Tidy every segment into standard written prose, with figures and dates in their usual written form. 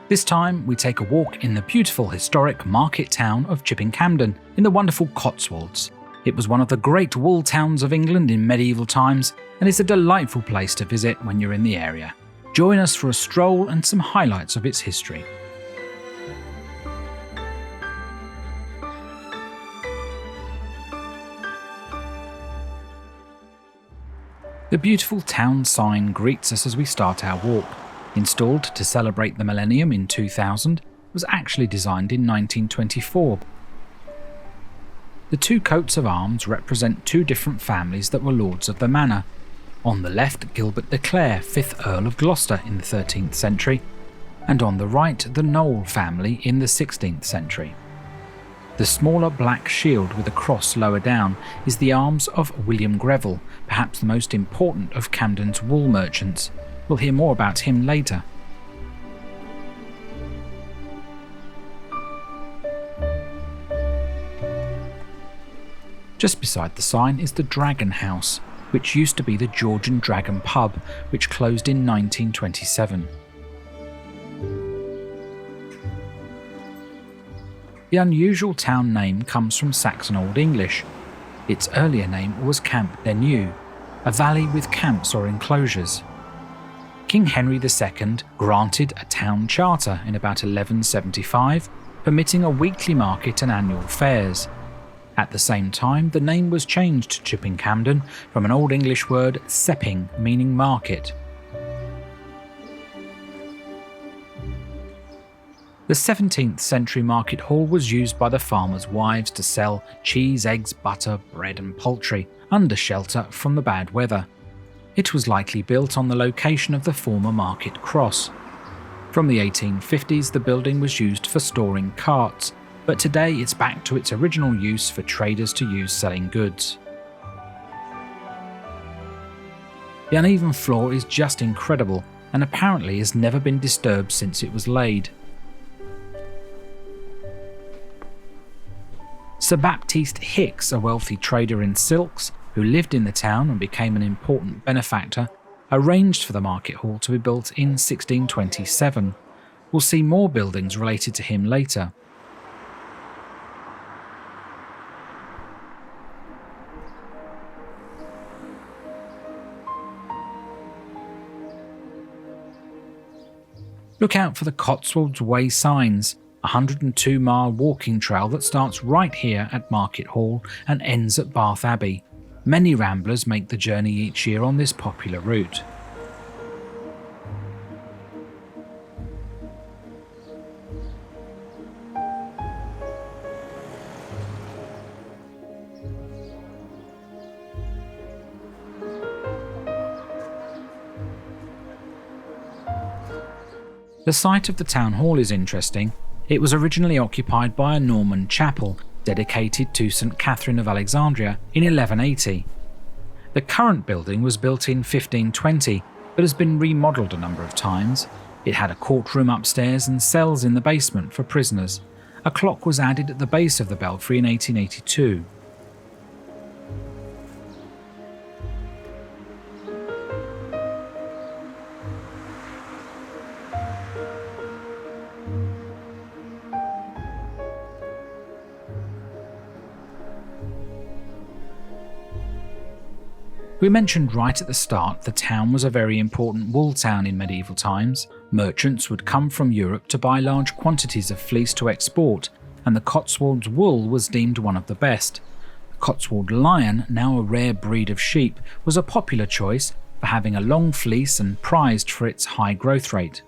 This time, we take a walk in the beautiful historic market town of Chipping Campden in the wonderful Cotswolds. It was one of the great wool towns of England in medieval times and is a delightful place to visit when you're in the area. Join us for a stroll and some highlights of its history. The beautiful town sign greets us as we start our walk. Installed to celebrate the millennium in 2000, was actually designed in 1924. The two coats of arms represent two different families that were lords of the manor. On the left, Gilbert de Clare, 5th Earl of Gloucester in the 13th century, and on the right, the Knowle family in the 16th century. The smaller black shield with a cross lower down is the arms of William Greville, perhaps the most important of Camden's wool merchants. We'll hear more about him later. Just beside the sign is the Dragon House, which used to be the George and Dragon pub, which closed in 1927. The unusual town name comes from Saxon Old English. Its earlier name was Camp de New, a valley with camps or enclosures. King Henry II granted a town charter in about 1175, permitting a weekly market and annual fairs. At the same time, the name was changed to Chipping Campden from an Old English word sepping, meaning market. The 17th century market hall was used by the farmers' wives to sell cheese, eggs, butter, bread and poultry, under shelter from the bad weather. It was likely built on the location of the former market cross. From the 1850s, the building was used for storing carts, but today it's back to its original use for traders to use selling goods. The uneven floor is just incredible and apparently has never been disturbed since it was laid. Sir Baptiste Hicks, a wealthy trader in silks who lived in the town and became an important benefactor, arranged for the market hall to be built in 1627. We'll see more buildings related to him later. Look out for the Cotswold Way signs, a 102-mile walking trail that starts right here at Market Hall and ends at Bath Abbey. Many ramblers make the journey each year on this popular route. The site of the town hall is interesting. It was originally occupied by a Norman chapel dedicated to St. Catherine of Alexandria in 1180. The current building was built in 1520, but has been remodelled a number of times. It had a courtroom upstairs and cells in the basement for prisoners. A clock was added at the base of the belfry in 1882. We mentioned right at the start the town was a very important wool town in medieval times. Merchants would come from Europe to buy large quantities of fleece to export, and the Cotswold's wool was deemed one of the best. The Cotswold Lion, now a rare breed of sheep, was a popular choice for having a long fleece and prized for its high growth rate.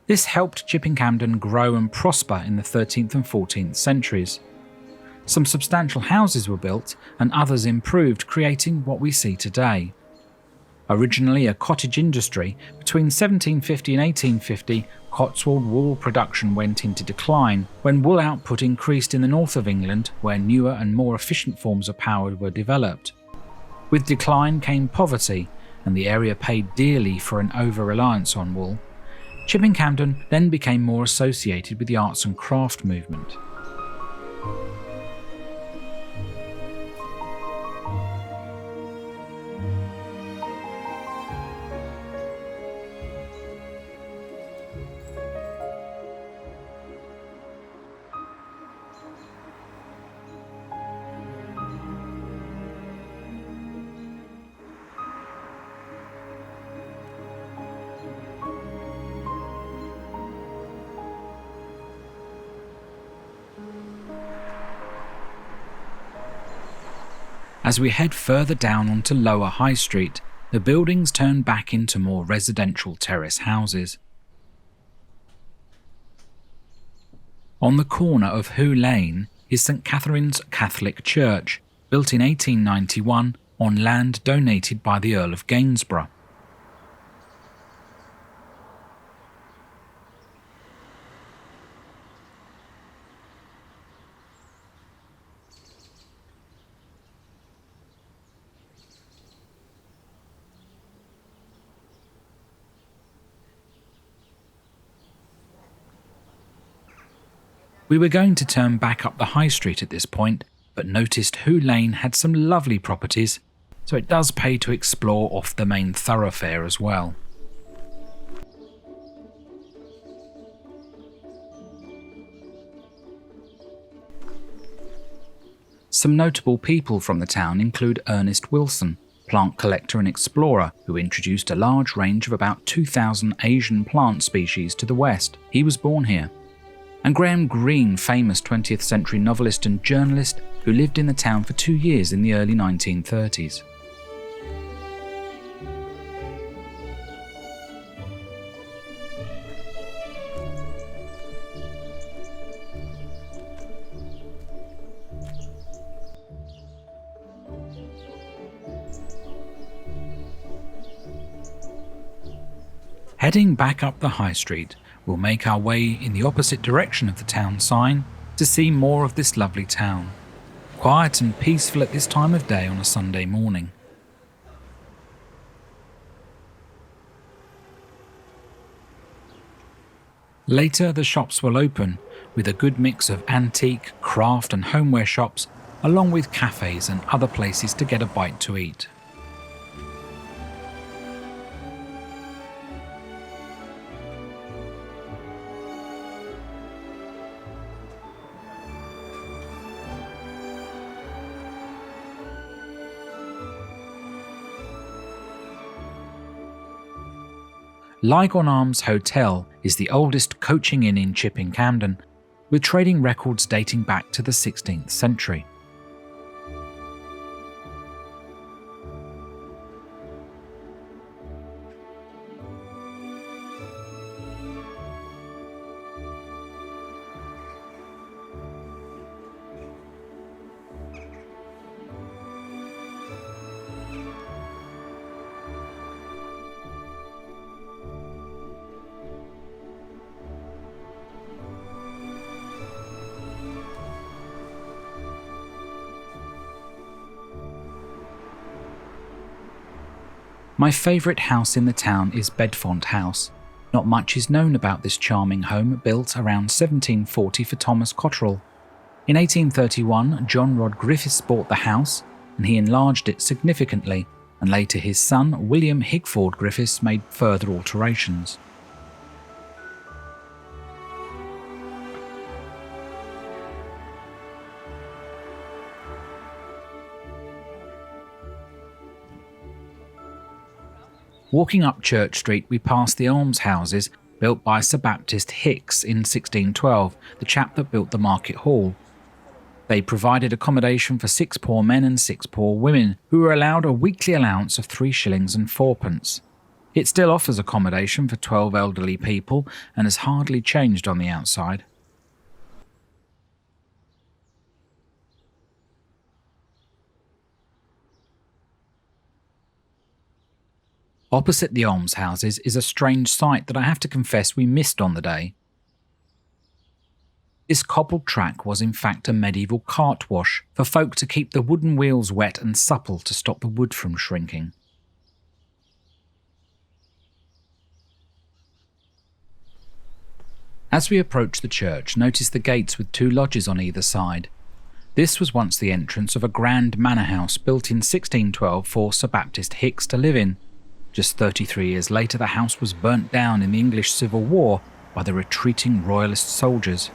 This helped Chipping Campden grow and prosper in the 13th and 14th centuries. Some substantial houses were built and others improved, creating what we see today. Originally a cottage industry, between 1750 and 1850, Cotswold wool production went into decline when wool output increased in the north of England, where newer and more efficient forms of power were developed. With decline came poverty, and the area paid dearly for an over-reliance on wool. Chipping Campden then became more associated with the arts and craft movement. As we head further down onto Lower High Street, the buildings turn back into more residential terrace houses. On the corner of Hoe Lane is St Catherine's Catholic Church, built in 1891 on land donated by the Earl of Gainsborough. We were going to turn back up the high street at this point, but noticed Hoe Lane had some lovely properties, so it does pay to explore off the main thoroughfare as well. Some notable people from the town include Ernest Wilson, plant collector and explorer, who introduced a large range of about 2,000 Asian plant species to the west. He was born here. And Graham Greene, famous 20th century novelist and journalist who lived in the town for 2 years in the early 1930s. Heading back up the high street, we'll make our way in the opposite direction of the town sign to see more of this lovely town, quiet and peaceful at this time of day on a Sunday morning. Later, the shops will open, with a good mix of antique, craft and homeware shops, along with cafes and other places to get a bite to eat. Lygon Arms Hotel is the oldest coaching inn in Chipping Campden, with trading records dating back to the 16th century. My favourite house in the town is Bedfont House. Not much is known about this charming home built around 1740 for Thomas Cotterell. In 1831, John Rod Griffiths bought the house and he enlarged it significantly, and later his son William Hickford Griffiths made further alterations. Walking up Church Street, we pass the almshouses built by Sir Baptist Hicks in 1612, the chap that built the Market Hall. They provided accommodation for 6 poor men and 6 poor women, who were allowed a weekly allowance of 3 shillings and 4pence. It still offers accommodation for 12 elderly people and has hardly changed on the outside. Opposite the almshouses is a strange sight that I have to confess we missed on the day. This cobbled track was in fact a medieval cart wash for folk to keep the wooden wheels wet and supple to stop the wood from shrinking. As we approach the church, notice the gates with 2 lodges on either side. This was once the entrance of a grand manor house built in 1612 for Sir Baptist Hicks to live in. Just 33 years later, the house was burnt down in the English Civil War by the retreating Royalist soldiers.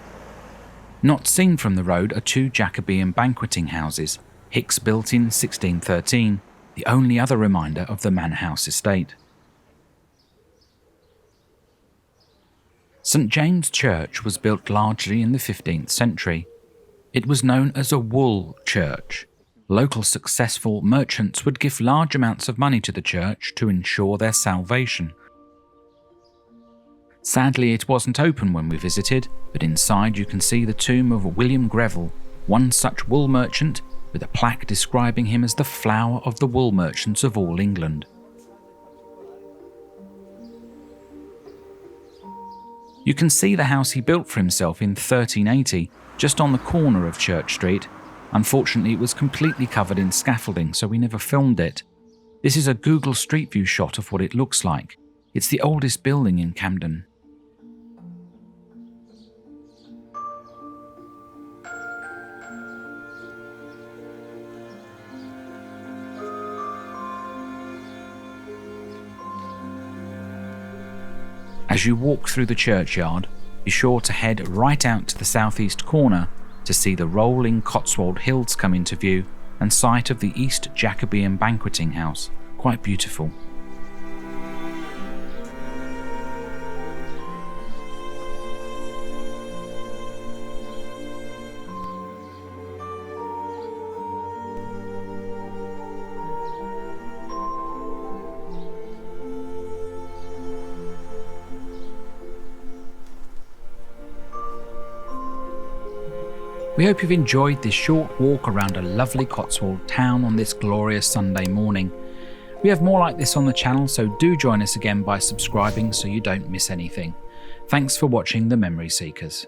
Not seen from the road are 2 Jacobean banqueting houses, Hicks built in 1613, the only other reminder of the manor house estate. St James Church was built largely in the 15th century. It was known as a wool church. Local successful merchants would give large amounts of money to the church to ensure their salvation. Sadly, it wasn't open when we visited, but inside you can see the tomb of William Greville, one such wool merchant, with a plaque describing him as the flower of the wool merchants of all England. You can see the house he built for himself in 1380, just on the corner of Church Street. Unfortunately, it was completely covered in scaffolding, so we never filmed it. This is a Google Street View shot of what it looks like. It's the oldest building in Camden. As you walk through the churchyard, be sure to head right out to the southeast corner to see the rolling Cotswold Hills come into view and sight of the East Jacobean Banqueting House. Quite beautiful. We hope you've enjoyed this short walk around a lovely Cotswold town on this glorious Sunday morning. We have more like this on the channel, so do join us again by subscribing so you don't miss anything. Thanks for watching the Memory Seekers.